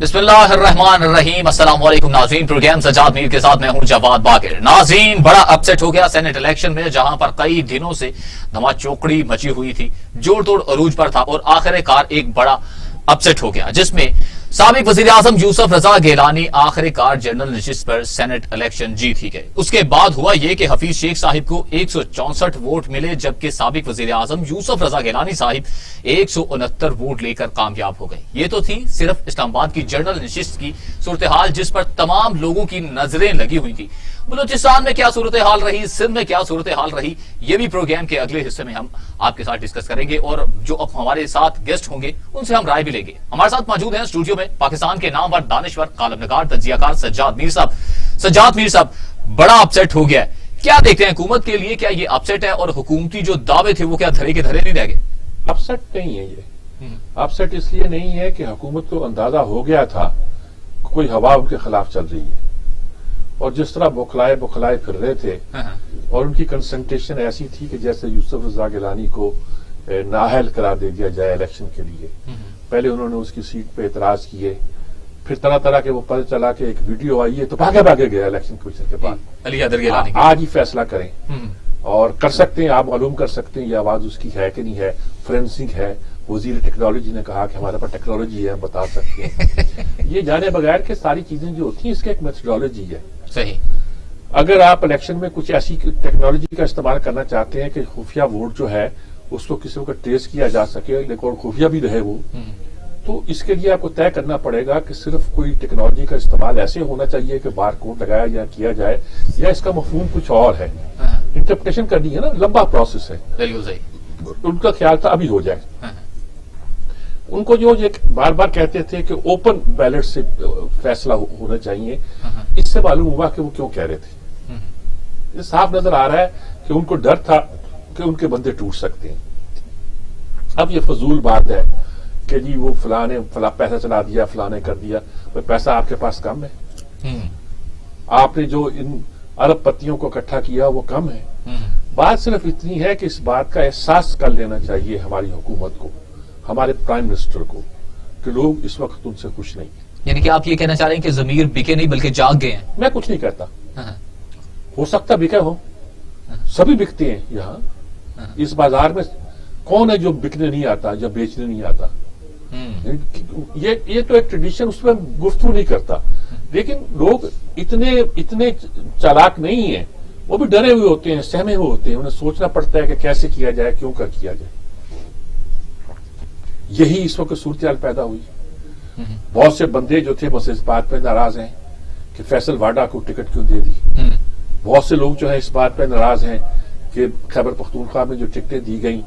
بسم اللہ الرحمن الرحیم۔ السلام علیکم ناظرین، پروگرام سجاد میر کے ساتھ میں ہوں جواد باقر۔ ناظرین، بڑا اپسیٹ ہو گیا سینٹ الیکشن میں، جہاں پر کئی دنوں سے دھما چوکڑی مچی ہوئی تھی، جوڑ توڑ عروج پر تھا، اور آخر کار ایک بڑا اپسیٹ ہو گیا، جس میں سابق وزیر اعظم یوسف رضا گیلانی آخر کار جنرل نشست پر سینٹ الیکشن جیت ہی گئے۔ اس کے بعد ہوا یہ کہ حفیظ شیخ صاحب کو 164 ووٹ ملے، جبکہ سابق وزیر اعظم یوسف رضا گیلانی صاحب 169 ووٹ لے کر کامیاب ہو گئے۔ یہ تو تھی صرف اسلام آباد کی جنرل نشست کی صورتحال، جس پر تمام لوگوں کی نظریں لگی ہوئی تھی۔ بلوچستان میں کیا صورتحال رہی، سندھ میں کیا صورتحال رہی، یہ بھی پروگرام کے اگلے حصے میں ہم آپ کے ساتھ ڈسکس کریں گے، اور جو اب ہمارے ساتھ گیسٹ ہوں گے ان سے ہم رائے بھی لیں گے۔ ہمارے ساتھ موجود ہیں اسٹوڈیو میں پاکستان کے نامور دانشور، کالم نگار، تجزیہ کار سجاد میر صاحب۔ سجاد میر صاحب، بڑا اپسیٹ ہو گیا ہے، کیا دیکھتے ہیں حکومت کے لیے؟ کیا یہ اپسیٹ ہے، اور حکومتی جو دعوے تھے وہ کیا دھرے کے دھرے نہیں رہ گئے؟ اپسیٹ نہیں ہے یہ، اپسیٹ اس لیے نہیں ہے کہ حکومت کو اندازہ ہو گیا تھا کوئی ہوا ان کے خلاف چل رہی ہے، اور جس طرح بوکھلائے پھر رہے تھے، اور ان کی کنسنٹریشن ایسی تھی کہ جیسے یوسف رضا گیلانی کو نااہل قرار دے دیا جائے الیکشن کے لیے۔ پہلے انہوں نے اس کی سیٹ پہ اعتراض کیے، پھر طرح کے وہ پتہ چلا کہ ایک ویڈیو آئی ہے تو بھاگے گئے الیکشن کمیشن کے پاس، علی حیدر گیلانی آج ہی فیصلہ کریں، اور کر سکتے ہیں، آپ معلوم کر سکتے ہیں یہ آواز اس کی ہے کہ نہیں ہے، فورینسک ہے۔ وزیر ٹیکنالوجی نے کہا کہ ہمارے پاس ٹیکنالوجی ہے، ہم بتا سکتے ہیں۔ یہ جانے بغیر کہ ساری چیزیں جو ہوتی ہیں اس کی ایک میتھڈالوجی ہے۔ صحیح۔ اگر آپ الیکشن میں کچھ ایسی ٹیکنالوجی کا استعمال کرنا چاہتے ہیں کہ خفیہ ووٹ جو ہے اس کو کسی کو ٹریس کیا جا سکے، لیکن خفیہ بھی رہے وہ، تو اس کے لیے آپ کو طے کرنا پڑے گا کہ صرف کوئی ٹیکنالوجی کا استعمال ایسے ہونا چاہیے کہ بار کوڈ لگایا یا کیا جائے، یا اس کا مفہوم کچھ اور ہے، انٹرپریٹیشن کرنی ہے نا، لمبا پروسیس ہے۔ بالکل صحیح۔ ان کا خیال تھا ابھی ہو جائے۔ ان کو جو بار بار کہتے تھے کہ اوپن بیلٹ سے فیصلہ ہونا چاہیے، اس سے معلوم ہوا کہ وہ کیوں کہہ رہے تھے۔ یہ صاف نظر آ رہا ہے کہ ان کو ڈر تھا کہ ان کے بندے ٹوٹ سکتے ہیں۔ اب یہ فضول بات ہے کہ جی وہ فلاں نے پیسہ چلا دیا، فلاں نے کر دیا، پیسہ آپ کے پاس کم ہے، آپ نے جو ان ارب پتیوں کو اکٹھا کیا وہ کم ہے۔ بات صرف اتنی ہے کہ اس بات کا احساس کر لینا چاہیے ہماری حکومت کو، ہمارے پرائم منسٹر کو، کہ لوگ اس وقت ان سے خوش نہیں ہیں۔ یعنی کہ آپ یہ کہنا چاہ رہے ہیں کہ ضمیر بکے نہیں بلکہ جاگ گئے ہیں؟ میں کچھ نہیں کہتا، ہو سکتا بکے ہو، سبھی بکتے ہیں یہاں۔ اس بازار میں کون ہے جو بکنے نہیں آتا یا بیچنے نہیں آتا؟ یہ تو ایک ٹریڈیشن، اس میں گفتگو نہیں کرتا، لیکن لوگ اتنے چالاک نہیں ہیں، وہ بھی ڈرے ہوئے ہوتے ہیں، سہمے ہوئے ہوتے ہیں، انہیں سوچنا پڑتا ہے کہ کیسے کیا جائے، کیوں کر کیا جائے۔ یہی اس وقت صورتحال پیدا ہوئی۔ بہت سے بندے جو تھے بس اس بات پہ ناراض ہیں کہ فیصل واڈا کو ٹکٹ کیوں دے دی۔ بہت سے لوگ جو ہے اس بات پہ ناراض ہیں کہ خیبر پختونخوا میں جو ٹکٹیں دی گئیں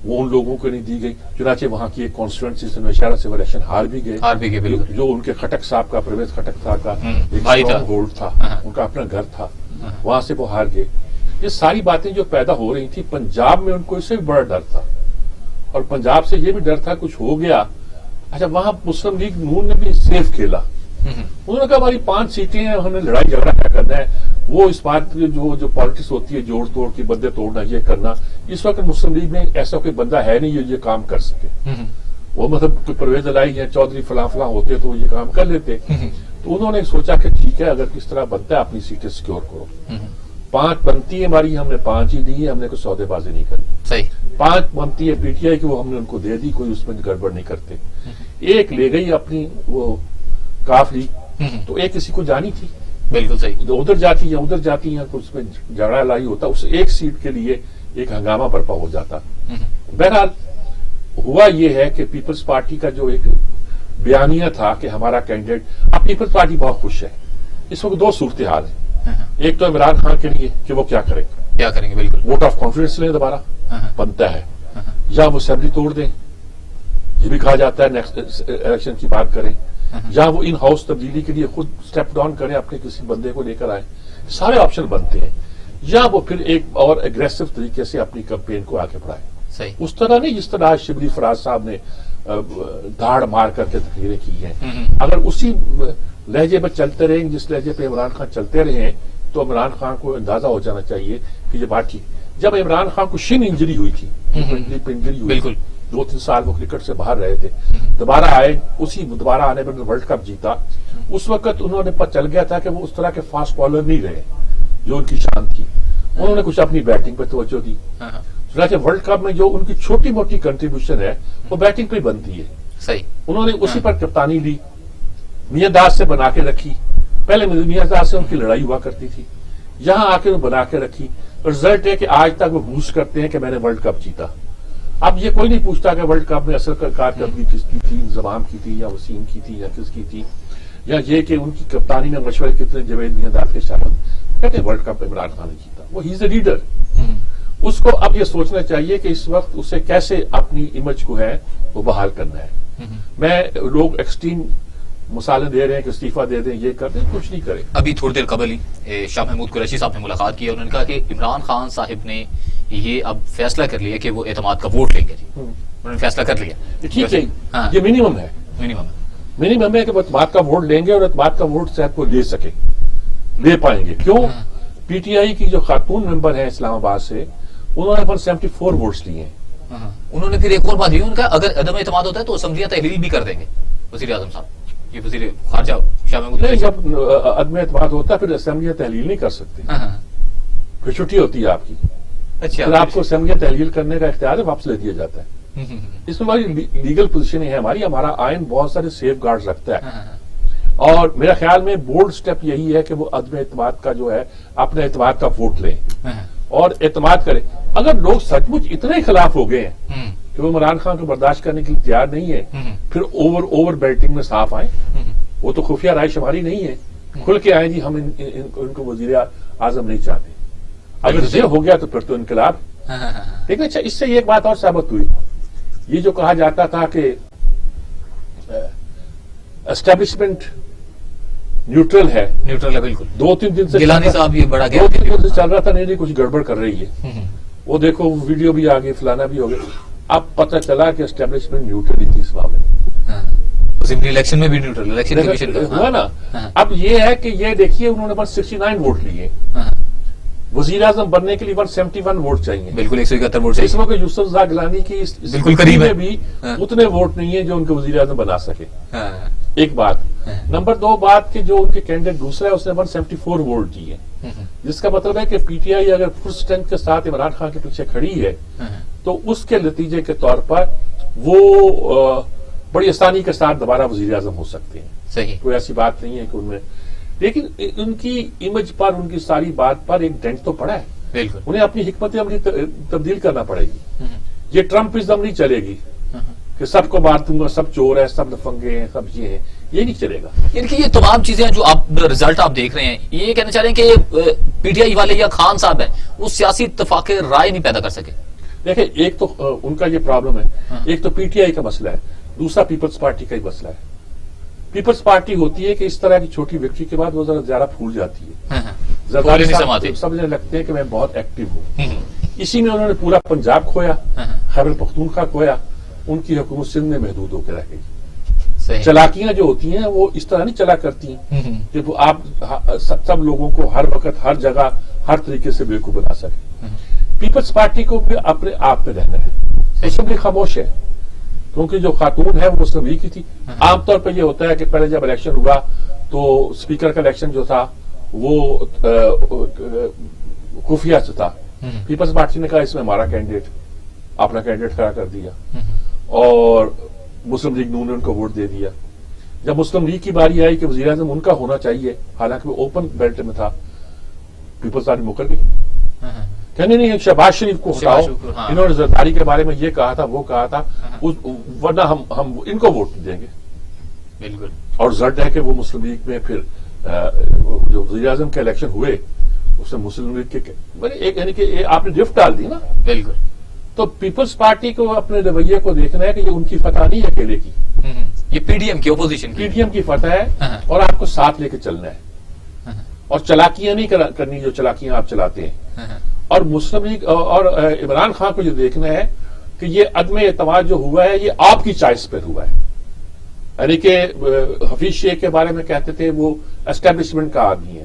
وہ ان لوگوں کو نہیں دی گئی، چنانچہ وہاں کی ایک کانسٹیٹوئنسی سے نوشہرہ سے الیکشن ہار بھی گئے، جو ان کے خٹک صاحب کا، پرویز خٹک صاحب کا ایک اسٹرانگ ہولڈ تھا، ان کا اپنا گھر تھا، وہاں سے وہ ہار گئے۔ یہ ساری باتیں جو پیدا ہو رہی تھی، پنجاب میں ان کو اس سے بھی بڑا ڈر تھا، اور پنجاب سے یہ بھی ڈر تھا کچھ ہو گیا۔ اچھا، وہاں مسلم لیگ نون نے بھی سیف کھیلا، انہوں نے کہا ہماری 5 سیٹیں ہیں، ہمیں لڑائی جھگڑا کیا کرنا ہے، وہ اس بات جو پالیٹکس ہوتی ہے جوڑ توڑ کی، بندے توڑنا، یہ کرنا، اس وقت مسلم لیگ میں ایسا کوئی بندہ ہے نہیں یہ کام کر سکے۔ وہ مطلب پرویز الائی یا چودھری فلاں ہوتے تو یہ کام کر لیتے، تو انہوں نے سوچا کہ ٹھیک ہے، اگر کس طرح بنتا ہے اپنی سیٹیں سیکیور کرو، 5 بنتی ہے ہماری، ہم نے 5 ہی دی ہے، ہم نے کوئی سودے بازی نہیں کرنی۔ صحیح۔ 5 بنتی ہے پی ٹی آئی کی، وہ ہم نے ان کو دے دی، کوئی اس میں گڑبڑ نہیں کرتے۔ ایک لے گئی اپنی وہ کاف لیگ، تو ایک کسی کو جانی تھی، بالکل صحیح، ادھر جاتی یا ادھر جاتی ہیں، اس میں جھگڑا لائی ہوتا، اس ایک سیٹ کے لیے ایک ہنگامہ برپا ہو جاتا۔ بہرحال ہوا یہ ہے کہ پیپلز پارٹی کا جو ایک بیانیہ تھا کہ ہمارا کینڈیڈیٹ، اب پیپلز پارٹی بہت خوش ہے۔ اس وقت 2 صورتحال ہیں، ایک تو عمران خان کے لیے کہ وہ کیا کریں گے، بالکل ووٹ آف کانفیڈنس لیں، دوبارہ بنتا ہے، یا وہ اسمبلی توڑ دیں، یہ بھی کہا جاتا ہے نیکسٹ الیکشن کی بات کریں، یا وہ ان ہاؤس تبدیلی کے لیے خود سٹیپ ڈاؤن کریں، اپنے کسی بندے کو لے کر آئیں، سارے آپشن بنتے ہیں، یا وہ پھر ایک اور اگریسو طریقے سے اپنی کمپین کو آگے بڑھائیں۔ صحیح۔ اس طرح نہیں جس طرح شبلی فراز صاحب نے دھاڑ مار کر کے تقریریں کی ہیں، اگر اسی لہجے پہ چلتے رہیں، جس لہجے پہ عمران خان چلتے رہے ہیں، تو عمران خان کو اندازہ ہو جانا چاہیے کہ یہ بات ٹھیک۔ جب عمران خان کو شن انجری ہوئی تھی، بالکل، 2-3 سال وہ کرکٹ سے باہر رہے تھے, دوبارہ آئے, دوبارہ آنے پر ورلڈ کپ جیتا. اس وقت انہوں نے پتہ چل گیا تھا کہ وہ اس طرح کے فاسٹ بالر نہیں رہے جو ان کی شان تھی. انہوں نے کچھ اپنی بیٹنگ پہ توجہ دی. چنانچہ ورلڈ کپ میں جو ان کی چھوٹی موٹی کنٹریبیوشن ہے وہ بیٹنگ پہ بنتی ہے. صحیح. انہوں نے اسی پر کپتانی لی, میاں داس سے بنا کے رکھی. پہلے میاں داس سے ان کی لڑائی ہوا کرتی تھی, یہاں آ کے وہ بنا کے رکھی. رزلٹ ہے کہ آج تک وہ بوسٹ کرتے ہیں کہ میں نے ورلڈ کپ جیتا. اب یہ کوئی نہیں پوچھتا کہ ورلڈ کپ میں اصل کارکردگی کس کی تھی, انضمام کی تھی یا وسیم کی تھی یا کس کی تھی, یا یہ کہ ان کی کپتانی میں مشورے کتنے جوید میاں داس کے شامل. کہتے ہیں ورلڈ کپ عمران خان نے جیتا, وہ ہی از اے لیڈر. اس کو اب یہ سوچنا چاہیے کہ اس وقت اسے کیسے اپنی امیج کو ہے وہ بحال کرنا ہے. میں لوگ ایکسٹریم مثالیں دے رہے ہیں کہ استعفیٰ دے دیں, یہ کر دیں, کچھ نہیں کرے. ابھی تھوڑی دیر قبل ہی شاہ محمود قریشی صاحب نے ملاقات کی, انہوں نے کہا کہ عمران خان صاحب نے یہ اب فیصلہ کر لیا کہ وہ اعتماد کا ووٹ لیں گے. جی انہوں نے فیصلہ کر لیا. ٹھیک ہے, یہ منیمم ہے. منیمم ہے کہ وہ اعتماد کا ووٹ لیں گے اور اعتماد کا ووٹ صاحب کو لے سکیں, لے پائیں گے. کیوں؟ پی ٹی آئی کی جو خاتون ممبر ہیں اسلام آباد سے, انہوں نے 74 ووٹس لیے ہیں. انہوں نے پھر ایک اور بات یہ ان کا اگر عدم اعتماد ہوتا ہے تو اسمبلیاں تحلیل بھی کر دیں گے وزیر اعظم صاحب. یہ وزیر خارجہ شاہ محمود نہیں, جب عدم اعتماد ہوتا ہے پھر اسمبلیاں تحلیل نہیں کر سکتے, پھر چھٹی ہوتی ہے آپ کی. اچھا, پھر آپ کو اسمبلیاں تحلیل کرنے کا اختیار ہے, واپس لے دیا جاتا ہے. اس میں ہماری لیگل پوزیشن ہے, ہمارا آئین بہت سارے سیف گارڈز رکھتا ہے. اور میرا خیال میں بولڈ سٹیپ یہی ہے کہ وہ عدم اعتماد کا جو ہے اپنے اعتماد کا ووٹ لیں اور اعتماد کریں. اگر لوگ سچ مچ اتنے خلاف ہو گئے ہیں کہ وہ عمران خان کو برداشت کرنے کے لیے تیار نہیں ہے, پھر اوور بیٹنگ میں صاف آئیں. وہ تو خفیہ رائے شماری نہیں ہے, کھل کے آئیں جی ہم ان کو وزیر اعظم نہیں چاہتے. اگر یہ ہو گیا تو پھر تو انقلاب. لیکن اچھا, اس سے ایک بات اور ثابت ہوئی, یہ جو کہا جاتا تھا کہ اسٹیبلشمنٹ نیوٹرل ہے, بالکل 2-3 دن سے گیلانی صاحب یہ بڑا 2-3 دن سے چل رہا تھا, نہیں کچھ گڑبڑ کر رہی ہے. وہ دیکھو ویڈیو بھی آ گئی, فلانا بھی ہو گیا. اب پتہ چلا کہ اسٹیبلشمنٹ نیوٹرل تھی اس معاملے میں. الیکشن میں بھی نیوٹرل الیکشن ہوا نا. اب یہ ہے کہ یہ دیکھیے انہوں نے 169 ووٹ لیے, وزیر اعظم بننے کے لیے 171 ووٹ چاہیے. بالکل 171 ووٹ چاہیے. اس وقت یوسف رضا گیلانی کی بالکل قریب ہے بھی اتنے ووٹ نہیں ہیں جو ان کو وزیر اعظم بنا سکے. ایک بات. نمبر 2 بات کہ جو ان کے کینڈیڈیٹ دوسرا ہے اس نے 174 ووٹ دیے, جس کا مطلب ہے کہ پی ٹی آئی اگر فل اسٹرینتھ کے ساتھ عمران خان کے پیچھے کھڑی ہے تو اس کے نتیجے کے طور پر وہ بڑی آسانی کے ساتھ دوبارہ وزیر اعظم ہو سکتے ہیں. صحیح. کوئی ایسی بات نہیں ہے کہ ان میں, لیکن ان کی امیج پر, ان کی ساری بات پر ایک ڈینٹ تو پڑا ہے. بالکل. انہیں اپنی حکمت عملی تبدیل کرنا پڑے گی. یہ ٹرمپزم نہیں چلے گی کہ سب کو مار دوں گا, سب چور ہے, سب لفنگے ہیں, سب یہ ہیں, یہ نہیں چلے گا. یعنی کہ یہ تمام چیزیں جو آپ رزلٹ آپ دیکھ رہے ہیں, یہ کہنا چاہ رہے ہیں کہ پی ٹی آئی والے یا خان صاحب ہیں وہ سیاسی اتفاق رائے نہیں پیدا کر سکے. دیکھیں, ایک تو ان کا یہ پرابلم ہے, ایک تو پی ٹی آئی کا مسئلہ ہے, دوسرا پیپلز پارٹی کا ہی مسئلہ ہے. پیپلز پارٹی ہوتی ہے کہ اس طرح کی چھوٹی وکٹری کے بعد وہ ذرا زیادہ پھول جاتی ہے, سمجھنے لگتے ہیں کہ میں بہت ایکٹیو ہوں. اسی میں انہوں نے پورا پنجاب کھویا, خیبر پختونخوا کھویا, ان کی حکومت سندھ میں محدود ہو کے رہ گئی. چلاکیاں جو ہوتی ہیں وہ اس طرح نہیں چلا کرتی کہ وہ آپ سب لوگوں کو ہر وقت ہر جگہ ہر طریقے سے بیوقوف بنا سکے. پیپلز پارٹی کو بھی اپنے آپ میں رہنا ہے. اسمبلی خاموش ہے کیونکہ جو خاتون ہے وہ مسلم لیگ کی تھی. عام طور پہ یہ ہوتا ہے کہ پہلے جب الیکشن ہوا تو اسپیکر کا الیکشن جو تھا وہ خفیہ سے تھا. پیپلز پارٹی نے کہا اس میں ہمارا کینڈیڈیٹ اپنا کینڈیڈیٹ کھڑا کر دیا اور مسلم لیگ نون نے ان کو ووٹ دے دیا. جب مسلم لیگ کی باری آئی کہ وزیر اعظم ان کا ہونا چاہیے, حالانکہ وہ اوپن بیلٹ میں تھا, پیپلز پارٹی مکر گئی. کہنے نہیں شہباز شریف کو ہٹاؤ, انہوں نے زرداری کے بارے میں یہ کہا تھا وہ کہا تھا, ورنہ ہم ان کو ووٹ نہیں دیں گے. بالکل. اور زرد ہے کہ وہ مسلم لیگ میں پھر جو وزیر اعظم کے الیکشن ہوئے اس میں مسلم لیگ کے یعنی کہ آپ نے ڈرفٹ ڈال دی نا. بالکل. تو پیپلز پارٹی کو اپنے رویے کو دیکھنا ہے کہ یہ ان کی فتح نہیں ہے اکیلے کی, یہ پی ڈی ایم کی اپوزیشن پی ڈی ایم کی فتح ہے اور آپ کو ساتھ لے کے چلنا ہے اور چلاکیاں نہیں کرنی جو چلاکیاں آپ چلاتے ہیں. اور مسلم لیگ اور عمران خان کو یہ دیکھنا ہے کہ یہ عدم اعتماد جو ہوا ہے یہ آپ کی چوائس پر ہوا ہے. یعنی کہ حفیظ شیخ کے بارے میں کہتے تھے وہ اسٹیبلشمنٹ کا آدمی ہے,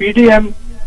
PDM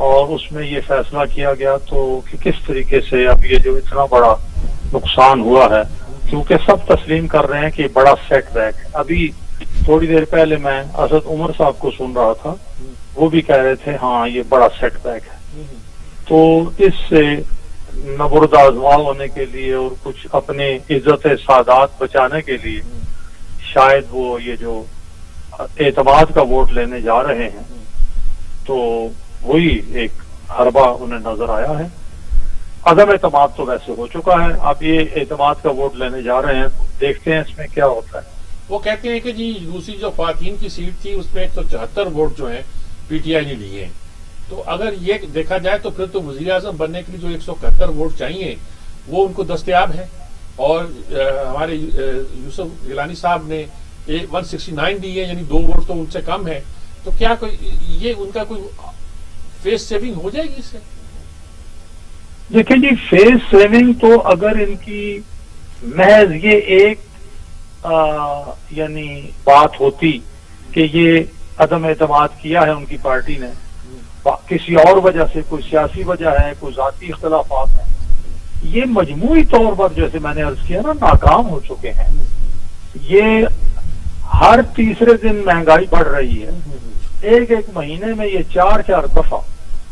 اور اس میں یہ فیصلہ کیا گیا تو کہ کس طریقے سے اب یہ جو اتنا بڑا نقصان ہوا ہے، کیونکہ سب تسلیم کر رہے ہیں کہ بڑا سیٹ بیک ہے. ابھی تھوڑی دیر پہلے میں اسد عمر صاحب کو سن رہا تھا، وہ بھی کہہ رہے تھے ہاں یہ بڑا سیٹ بیک ہے. تو اس سے نبرد آزما ہونے کے لیے اور کچھ اپنے عزت سادات بچانے کے لیے شاید وہ یہ جو اعتماد کا ووٹ لینے جا رہے ہیں، تو وہی ایک حربہ انہیں نظر آیا ہے. عدم اعتماد تو ویسے ہو چکا ہے، اب یہ اعتماد کا ووٹ لینے جا رہے ہیں، دیکھتے ہیں اس میں کیا ہوتا ہے. وہ کہتے ہیں کہ جی دوسری جو خواتین کی سیٹ تھی اس میں 174 ووٹ جو ہیں پی ٹی آئی نے لیے ہیں. تو اگر یہ دیکھا جائے تو پھر تو وزیر اعظم بننے کے لیے جو 171 ووٹ چاہیے وہ ان کو دستیاب ہیں، اور ہمارے یوسف گیلانی صاحب نے 169 دی ہے، یعنی 2 ووٹ تو ان سے کم ہے. تو کیا یہ ان کا کوئی فیس سیونگ ہو جائے گی اس سے؟ دیکھیں جی، فیس سیونگ تو اگر ان کی محض یہ ایک یعنی بات ہوتی کہ یہ عدم اعتماد کیا ہے ان کی پارٹی نے، کسی اور وجہ سے، کوئی سیاسی وجہ ہے، کوئی ذاتی اختلافات ہیں، یہ مجموعی طور پر جیسے میں نے عرض کیا نا ناکام ہو چکے ہیں. یہ ہر تیسرے دن مہنگائی بڑھ رہی ہے، ایک مہینے میں یہ 4 دفعہ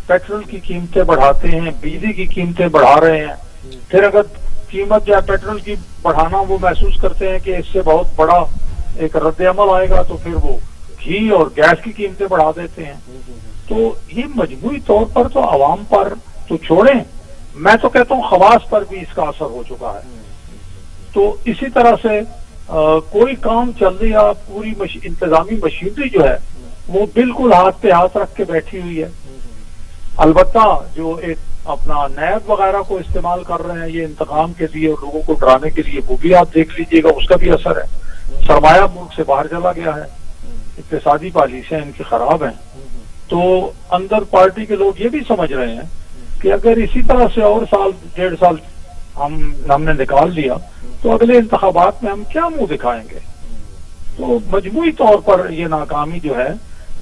پیٹرول کی قیمتیں بڑھاتے ہیں، بجلی کی قیمتیں بڑھا رہے ہیں. پھر اگر قیمت جو ہے پیٹرول کی بڑھانا وہ محسوس کرتے ہیں کہ اس سے بہت بڑا ایک رد عمل آئے گا، تو پھر وہ گھی اور گیس کی قیمتیں بڑھا دیتے ہیں. تو یہ مجموعی طور پر تو عوام پر تو چھوڑیں، میں تو کہتا ہوں خواص پر بھی اس کا اثر ہو چکا ہے. تو اسی طرح سے کوئی کام چل رہا، پوری انتظامی مشینری جو ہے وہ بالکل ہاتھ پہ ہاتھ رکھ کے بیٹھی ہوئی ہے. البتہ جو ایک اپنا نیب وغیرہ کو استعمال کر رہے ہیں یہ انتقام کے لیے اور لوگوں کو ڈرانے کے لیے، وہ بھی آپ دیکھ لیجئے گا، اس کا بھی اثر ہے. سرمایہ ملک سے باہر چلا گیا ہے، اقتصادی پالیسیاں ان کی خراب ہیں. تو اندر پارٹی کے لوگ یہ بھی سمجھ رہے ہیں کہ اگر اسی طرح سے اور سال 1.5 سال ہم نے نکال لیا تو اگلے انتخابات میں ہم کیا منہ دکھائیں گے. تو مجموعی طور پر یہ ناکامی جو ہے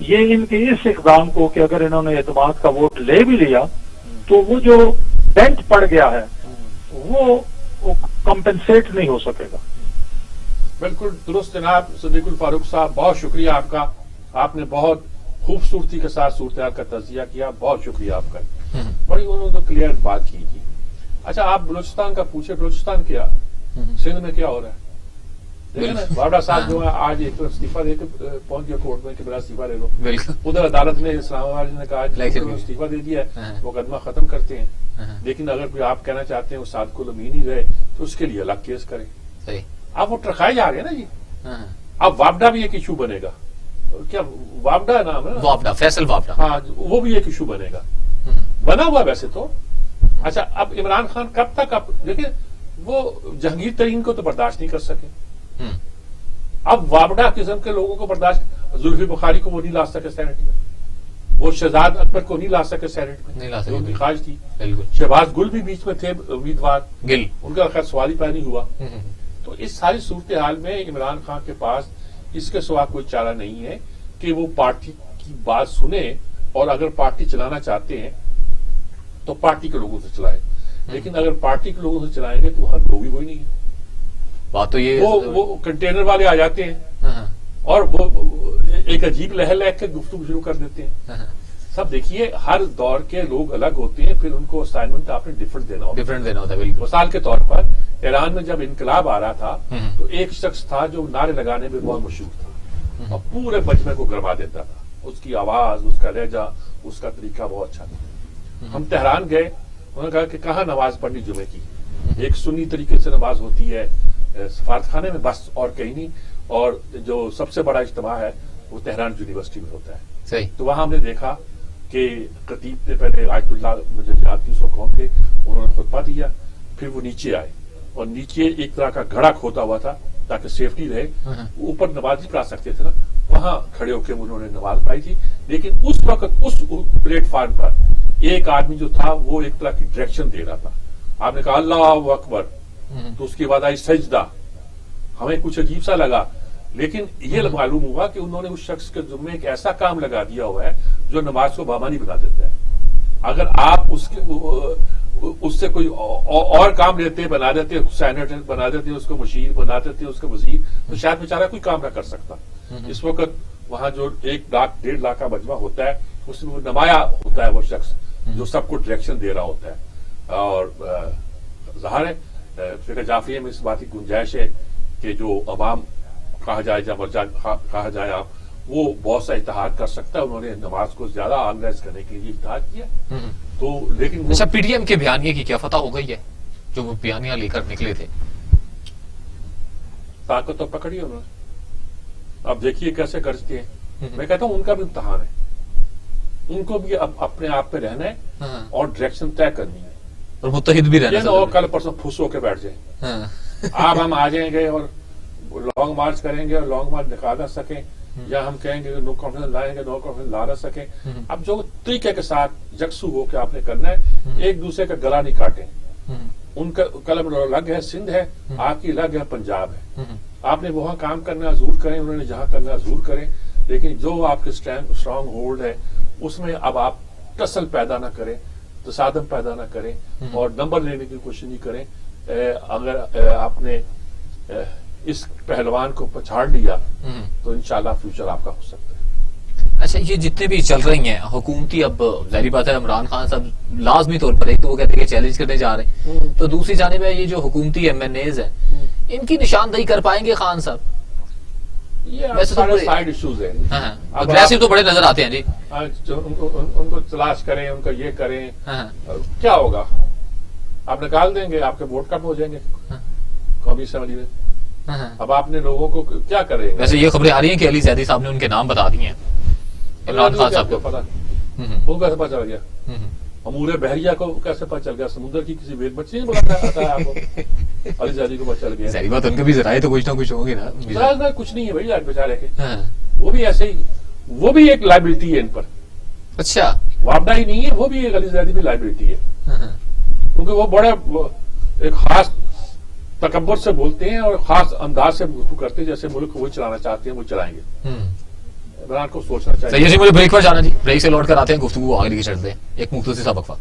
یہ ان کے اس اقدام کو کہ اگر انہوں نے اعتماد کا ووٹ لے بھی لیا تو وہ جو ڈینٹ پڑ گیا ہے وہ کمپنسیٹ نہیں ہو سکے گا. بالکل درست جناب صدیق الفاروق صاحب، بہت شکریہ آپ کا. آپ نے بہت خوبصورتی کے ساتھ صورتحال کا تجزیہ کیا، بہت شکریہ آپ کا. بڑی انہوں نے کلیئر بات کی تھی. اچھا آپ بلوچستان کا پوچھے، بلوچستان کیا، سندھ میں کیا ہو رہا ہے؟ بابڑا صاحب جو ہے آج ایک طرف استعفیٰ دے کے پہنچ گیا کورٹ میں کہ میرا استعفیٰ لے لو. ادھر عدالت نے اسلام آباد نے کہا استعفیٰ دے دیا ہے، مقدمہ ختم کرتے ہیں. لیکن اگر کوئی آپ کہنا چاہتے ہیں وہ صادق الامین ہی رہے تو اس کے لیے الگ کیس کریں. اب وہ ٹرکائے جا رہے ہیں نا جی. اب وابڈا بھی ایک ایشو بنے گا. کیا وابڈا نام ہے نا؟ وابڈا، فیصل وابڈا. ہاں وہ بھی ایک ایشو بنے گا، بنا ہوا ویسے تو. اچھا اب عمران خان کب تک، اب دیکھیں وہ جہانگیر ترین کو تو برداشت نہیں کر سکے، اب وابڈا قسم کے لوگوں کو برداشت، زلفی بخاری کو وہ نہیں لا سکے سینٹ میں، وہ شہزاد اکبر کو نہیں لا سکے سینٹ میں، ان کی خواہش تھی. شہباز گل بھی بیچ میں تھے امیدوار، گل ان کا خیر سوال ہی پیدا نہیں ہوا. تو اس ساری صورتحال میں عمران خان کے پاس اس کے سوا کوئی چارہ نہیں ہے کہ وہ پارٹی کی بات سنے، اور اگر پارٹی چلانا چاہتے ہیں تو پارٹی کے لوگوں سے چلائے. لیکن اگر پارٹی کے لوگوں سے چلائیں گے تو ہر لوگ بھی وہی نہیں ہے. بات تو یہ وہ کنٹینر والے آ جاتے ہیں اور وہ ایک عجیب لہر لے کے گفتگو شروع کر دیتے ہیں. سب دیکھیے ہر دور کے لوگ الگ ہوتے ہیں، پھر ان کو اسائنمنٹ آپ نے ڈفرنٹ دینا ہوتا ہے. مثال کے طور پر ایران میں جب انقلاب آ رہا تھا تو ایک شخص تھا جو نعرے لگانے میں بہت مشہور تھا اور پورے مجمع کو گرما دیتا تھا. اس کی آواز، اس کا لہجہ، اس کا طریقہ بہت اچھا تھا. ہم تہران گئے، انہوں نے کہا کہ کہاں نماز پڑھنی جمعے کی؟ ایک سنی طریقے سے نماز ہوتی ہے سفارت خانے میں بس، اور کہیں نہیں. اور جو سب سے بڑا اجتماع ہے وہ تہران یونیورسٹی میں ہوتا ہے. صحیح. تو وہاں ہم نے دیکھا کہ خطیب نے پہلے آیت اللہ مجھے یاد 300 قوم کے انہوں نے خطبہ دیا، پھر وہ نیچے آئے اور نیچے ایک طرح کا گھڑا کھوتا ہوا تھا تاکہ سیفٹی رہے. اوپر نماز نہیں پڑھا سکتے تھے نا، وہاں کھڑے ہو کے انہوں نے نماز پڑھائی تھی. لیکن اس وقت اس پلیٹ فارم پر ایک آدمی جو تھا وہ ایک طرح کی ڈائریکشن دے رہا تھا. آپ نے کہا اللہ اکبر، تو اس کے بعد آئی سجدہ. ہمیں کچھ عجیب سا لگا، لیکن یہ معلوم ہوا کہ انہوں نے اس شخص کے ذمے ایک ایسا کام لگا دیا ہوا ہے جو نماز کو بامانی بنا دیتا ہے. اگر آپ اس سے کوئی اور کام لیتے بنا دیتے، سینیٹر بنا دیتے، اس کو مشیر بنا دیتے، اس کو وزیر، تو شاید بیچارہ کوئی کام نہ کر سکتا. اس وقت وہاں جو 1 لاکھ 1.5 لاکھ کا مجمع ہوتا ہے، اس میں وہ نمایاں ہوتا ہے وہ شخص جو سب کو ڈائریکشن دے رہا ہوتا ہے. اور ظاہر ہے فقہ جعفریہ میں اس بات کی گنجائش ہے کہ جو عوام کہا جائے یا کہا جائے آپ، وہ بہت سا اتحاد کر سکتا ہے. انہوں نے نماز کو زیادہ آرگنائز کرنے کے لیے اتحاد کیا. تو لیکن اچھا، پی ٹی ایم کے بیانیے کی کیا فتح ہو گئی ہے جو وہ بیانیاں لے کر نکلے تھے؟ طاقت تو پکڑی انہوں نے. اب دیکھیے کیسے کرتے ہیں. میں کہتا ہوں ان کا بھی امتحان ہے، ان کو بھی اب اپنے آپ پہ رہنا ہے اور ڈائریکشن طے کرنی ہے اور متحد بھی رہنا اور کل پرسوں پھس ہو کے بیٹھ جائیں. آپ ہم آ جائیں گے اور لانگ مارچ کریں گے اور لانگ مارچ نکال نہ سکیں، یا ہم کہیں گے نو کانفیڈنس لائیں گے، نو کانفیڈنس لا نہ سکیں. اب جو طریقے کے ساتھ یکسو ہو کے آپ نے کرنا ہے، ایک دوسرے کا گلا نہیں کاٹیں. ان کا قلم الگ ہے سندھ ہے، آپ کی الگ ہے پنجاب ہے. آپ نے وہاں کام کرنا ضرور کریں، انہوں نے جہاں کرنا ضرور کریں، لیکن جو آپ کے اسٹرانگ ہولڈ ہے اس میں اب آپ ٹسل پیدا نہ کریں، تصادم پیدا نہ کریں اور نمبر لینے کی کوشش نہیں کریں. اگر آپ نے اس پہلوان کو پچھاڑ لیا تو انشاءاللہ فیوچر آپ کا ہو سکتا ہے. اچھا، یہ جتنے بھی چل رہی ہیں حکومتی، اب ظاہری بات ہے عمران خان صاحب لازمی طور پر ایک تو وہ کہتے ہیں کہ چیلنج کرنے جا رہے ہیں، تو دوسری جانب ہے یہ جو حکومتی ایم این ایز ہیں، ان کی نشاندہی کر پائیں گے خان صاحب؟ یہ سارے سائڈ ایشوز ہیں. اگریسو تو بڑے نظر آتے ہیں جی. ان کو تلاش کریں، ان کا یہ کریں، کیا ہوگا؟ آپ نکال دیں گے، آپ کے ووٹ کم ہو جائیں گے قومی اسمبلی میں. اب آپ نے لوگوں کو کیا کریں گے؟ ویسے یہ خبریں آ رہی ہیں کہ علی زیدی صاحب نے ان کے نام بتا دیے ہیں عمران خان صاحب کو. پتا وہ کیسے پتا چل گیا؟ امور بحریہ کو کیسے پتا چل گیا؟ سمندر کی کسی ویل بچی نہیں بتاتا ہے آپ کو علی زیدی کو پتا چل گیا. ظاہری بات ان کے بھی ذرائع تو کچھ نہ کچھ ہوں گے نا. کچھ نہیں ہے بھائی آج بیچارے کے، وہ بھی ایسے ہی، وہ بھی ایک لائبلٹی ہے ان پر. اچھا، وابدہ ہی نہیں ہے، وہ بھی ایک علی زیدی بھی لائبلٹی ہے، کیونکہ وہ بڑے ایک خاص تکبر سے بولتے ہیں اور خاص انداز سے گفتگو کرتے ہیں، جیسے ملک وہ چلانا چاہتے ہیں وہ چلائیں گے. عمران کو سوچنا چاہیے. صحیح ہے جی، مجھے بریک پر جانا جی. بریک سے لوٹ کر آتے ہیں، گفتگو آگے کی چڑھتے ہیں. ایک مختصر سا وقفہ.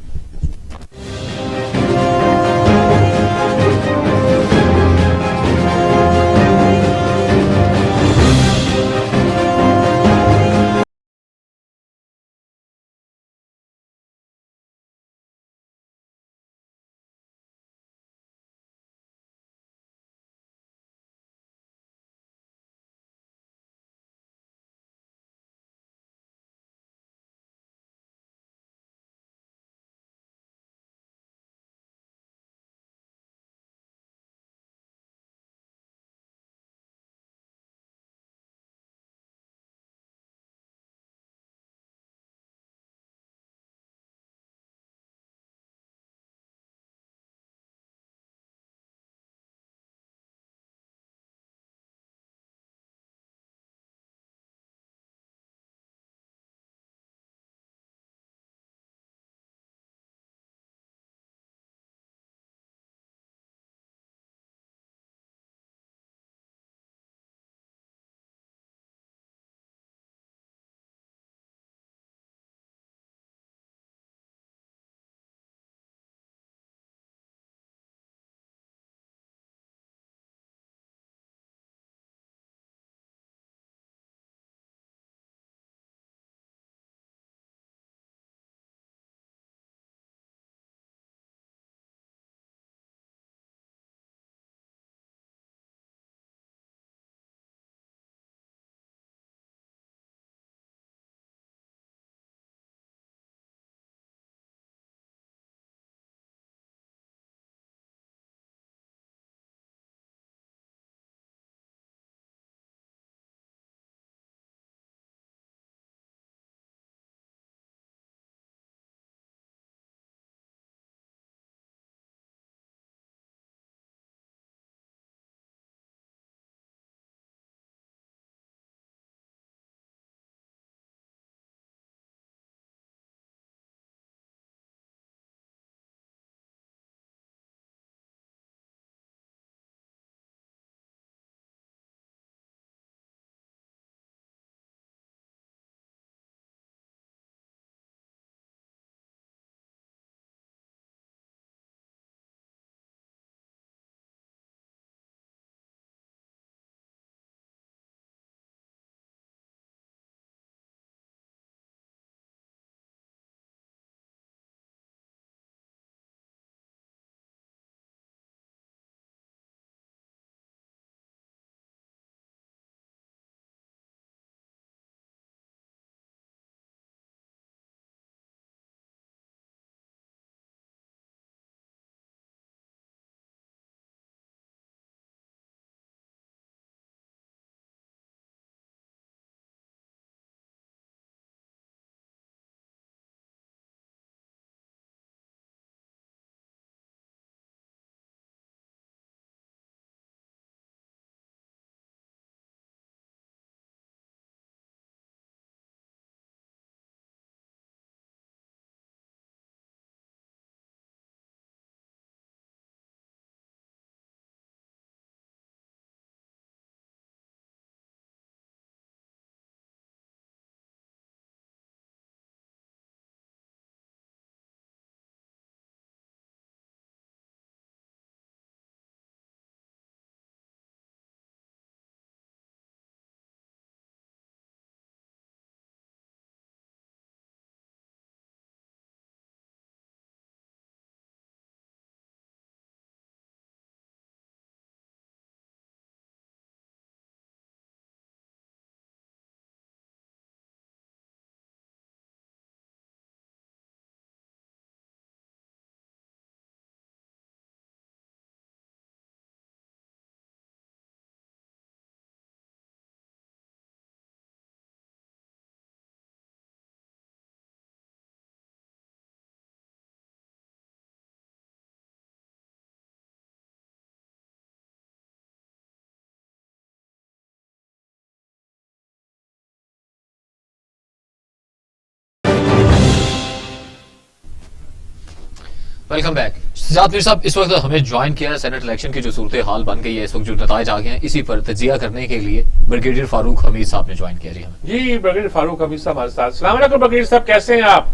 Welcome back. سجاد میر صاحب اس وقت ہمیں جوائن کیا ہے سینٹ الیکشن کی جو صورتحال بن گئی ہے اس وقت جو نتائج آ گئے ہیں اسی پر تجزیہ کرنے کے لیے بریگیڈیئر فاروق حمید صاحب نے جوائن کیا. جی ہمیں جی بریگیڈیئر فاروق حمید صاحب ہمارے ساتھ. السلام علیکم بریگیڈیئر صاحب, کیسے ہیں آپ؟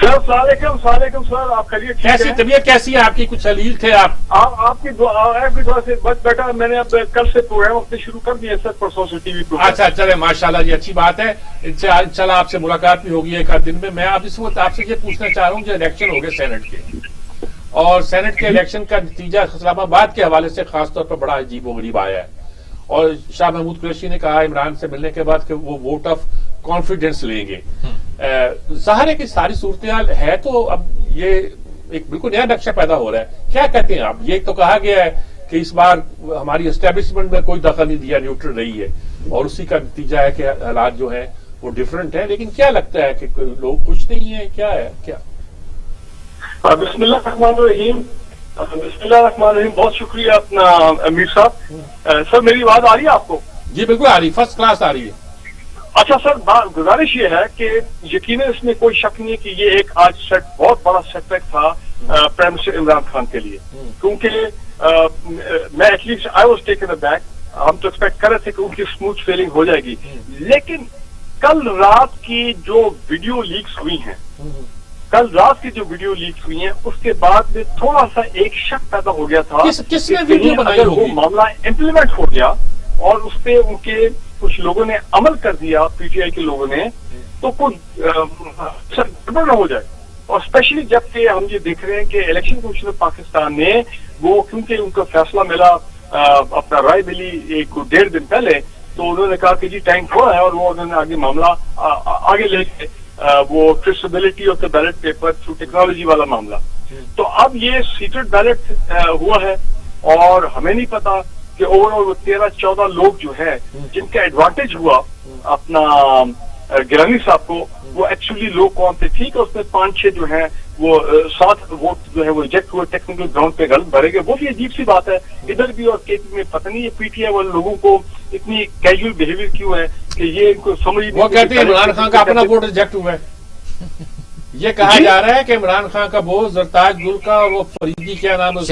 سر السلام علیکم سر, آپ خیریت کیسی طبیعت کیسی ہے آپ کی؟ کچھ علیل تھے آپ کی دعا سے بہت بیٹا. میں نے اب کل سے پروگرام اپنے شروع کر دیا سر, پرسوں سے ٹی وی پروگرام. اچھا چلے ماشاءاللہ جی, اچھی بات ہے. انشاءاللہ آپ سے ملاقات بھی ہوگی ایک آدھ دن میں. میں اب اس وقت آپ سے یہ پوچھنا چاہ رہا ہوں جو الیکشن ہو گئے سینٹ کے, اور سینٹ کے الیکشن کا نتیجہ اسلام آباد کے حوالے سے خاص طور پر بڑا عجیب و غریب آیا ہے, اور شاہ محمود قریشی نے کہا عمران سے ملنے کے بعد کہ وہ ووٹ آف کانفیڈنس لیں گے. ظاہر ہے کہ ساری صورتحال ہے تو اب یہ ایک بالکل نیا نقشہ پیدا ہو رہا ہے. کیا کہتے ہیں آپ؟ یہ تو کہا گیا ہے کہ اس بار ہماری اسٹیبلشمنٹ میں کوئی دخل نہیں دیا, نیوٹرل رہی ہے, اور اسی کا نتیجہ ہے کہ حالات جو ہیں وہ ڈفرینٹ ہیں. لیکن کیا لگتا ہے کہ لوگ خوش نہیں ہیں؟ کیا ہے کیا؟ بسم اللہ الرحمن الرحیم. بہت شکریہ اپنا امیر صاحب. سر میری آواز آ رہی ہے آپ کو؟ جی بالکل آ رہی, فرسٹ کلاس آ رہی ہے. اچھا سر, گزارش یہ ہے کہ یقیناً اس میں کوئی شک نہیں ہے کہ یہ ایک آج بہت بڑا سیٹ بیک تھا پرائم منسٹر عمران خان کے لیے, کیونکہ میں at least I was taken aback. ہم تو ایکسپیکٹ کر رہے تھے کہ ان کی اسموتھ فیلنگ ہو جائے گی, لیکن کل رات کی جو ویڈیو لیکس ہوئی ہیں اس کے بعد میں تھوڑا سا ایک شک پیدا ہو گیا تھا. کس نے ویڈیو بنائی ہوگی؟ وہ معاملہ امپلیمنٹ ہو گیا اور اس پہ ان کے کچھ لوگوں نے عمل کر دیا, پی ٹی آئی کے لوگوں نے, تو کچھ گڑبڑ نہ ہو جائے. اور اسپیشلی جب کہ ہم یہ دیکھ رہے ہیں کہ الیکشن کمیشن آف پاکستان نے وہ کیونکہ ان کا فیصلہ ملا اپنا رائے ملی 1.5 دن پہلے, تو انہوں نے کہا کہ جی ٹائم تھوڑا ہے, اور وہ انہوں نے آگے معاملہ آگے لے کے وہ traceability of the ballot paper through technology والا معاملہ. تو اب یہ سیکرٹ بیلٹ ہوا ہے, اور ہمیں نہیں پتا کہ اوور آل 13-14 لوگ جو ہے جن کا ایڈوانٹیج ہوا اپنا گرانی صاحب کو, وہ ایکچولی لوگ کون تھے. ٹھیک ہے, اس میں 5-6 جو ہیں وہ 7 ووٹ جو ہے وہ ریجیکٹ ہوئے, ٹیکنیکل گراؤنڈ پہ غلط بھرے گئے. وہ بھی عجیب سی بات ہے ادھر بھی اور کے پی میں. پتہ نہیں یہ پی ٹی آئی والے لوگوں کو اتنی کیجول بہیویئر کیوں ہے کہ یہ ان کو سمجھ. وہ کہتے ہیں عمران خان کا اپنا ووٹ ریجیکٹ ہوا ہے. یہ کہا جا رہا ہے کہ عمران خان کا ووٹ زرتاج گل کا اور وہ فریدی کیا نام ہے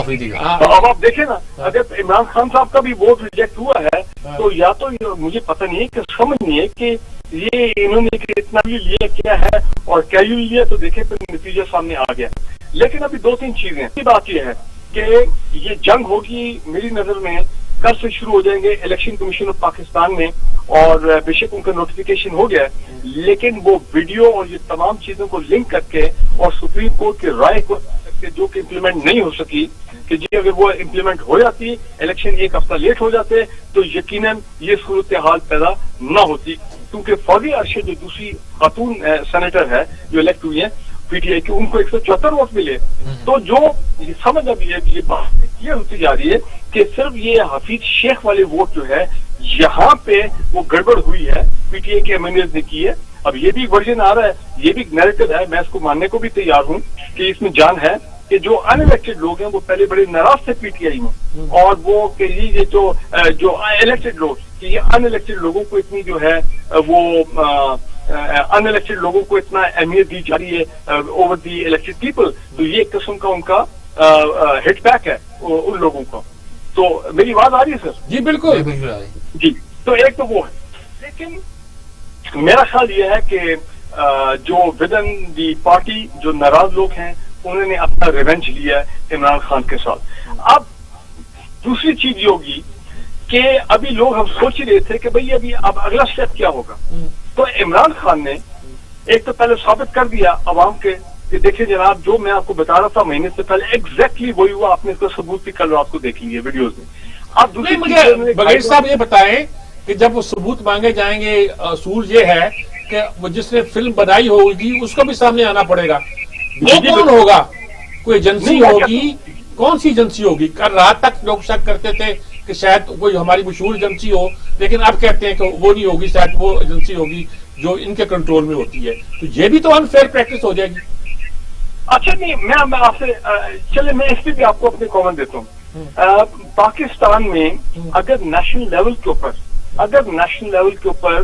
فریدی کا. اب آپ دیکھیں نا, اگر عمران خان صاحب کا بھی ووٹ ریجیکٹ ہوا ہے تو یا تو مجھے پتہ نہیں ہے کہ سمجھ نہیں ہے کہ یہ انہوں نے اتنا بھی لیا کیا ہے اور کیجول لیا, تو دیکھیں پھر نتیجہ سامنے آ گیا. لیکن ابھی 2-3 چیزیں. بات یہ ہے کہ یہ جنگ ہوگی میری نظر میں کل سے شروع ہو جائیں گے الیکشن کمیشن آف پاکستان میں, اور بے شک ان کا نوٹیفیکیشن ہو گیا ہے, لیکن وہ ویڈیو اور یہ تمام چیزوں کو لنک کر کے اور سپریم کورٹ کی رائے کو جو کہ امپلیمنٹ نہیں ہو سکی, کہ جی اگر وہ امپلیمنٹ ہو جاتی, الیکشن 1 ہفتہ لیٹ ہو جاتے, تو یقیناً یہ صورتحال پیدا نہ ہوتی. کیونکہ فوجی عرشے جو دوسری خاتون سینیٹر ہے جو الیکٹ ہوئی ہیں پی ٹی آئی کی, ان کو 174 ووٹ ملے. تو جو سمجھ اب یہ بات کلیئر ہوتی جا رہی ہے کہ صرف یہ حفیظ شیخ والے ووٹ جو ہے یہاں پہ وہ گڑبڑ ہوئی ہے, پی ٹی آئی کے ایم این ایز نے کی ہے. اب یہ بھی ورژن آ رہا ہے, یہ بھی نیریٹو ہے, میں اس کو ماننے کو بھی تیار ہوں کہ اس میں جان ہے کہ جو ان الیکٹڈ لوگ ہیں وہ پہلے بڑے ناراض تھے پی ٹی آئی میں, اور وہ کہ یہ جو الیکٹڈ لوگ, کہ یہ ان الیکٹڈ لوگوں کو اتنی جو ہے وہ ان الیکٹڈ لوگوں کو اتنا اہمیت دی جا رہی ہے اوور دی الیکٹڈ پیپل, تو یہ ایک قسم کا ان کا ہٹ بیک ہے ان لوگوں کا. تو میری آواز آ رہی ہے سر؟ جی بالکل جی. تو ایک تو وہ ہے, لیکن میرا خیال یہ ہے کہ جو ود ان دی پارٹی جو ناراض لوگ ہیں انہوں نے اپنا ریونج لیا ہے عمران خان کے ساتھ. اب دوسری چیز یہ ہوگی کہ ابھی لوگ ہم سوچ ہی رہے تھے کہ بھئی ابھی اب اگلا اسٹیپ کیا ہوگا. تو عمران خان نے ایک تو پہلے ثابت کر دیا عوام کے کہ دیکھیں جناب جو میں آپ کو بتا رہا تھا مہینے سے پہلے ایگزیکٹلی وہی ہوا, آپ نے اس کا ثبوت بھی کل رات کو دیکھ لیے ویڈیوز میں. اب دوسری مجھے بغیر صاحب یہ بتائیں کہ جب وہ ثبوت مانگے جائیں گے, اصول یہ ہے کہ وہ جس نے فلم بنائی ہوگی اس کو بھی سامنے آنا پڑے گا. وہ کون ہوگا؟ کوئی ایجنسی ہوگی, کون سی ایجنسی ہوگی؟ کل رات تک لوگ شک کرتے تھے کہ شاید کوئی ہماری مشہور ایجنسی ہو, لیکن اب کہتے ہیں کہ وہ نہیں ہوگی, شاید وہ ایجنسی ہوگی جو ان کے کنٹرول میں ہوتی ہے. تو یہ بھی تو انفیئر پریکٹس ہو جائے گی. اچھا نہیں, میں آپ سے چلے میں اس پہ بھی آپ کو اپنے کامنٹ دیتا ہوں. پاکستان میں اگر نیشنل لیول کے اوپر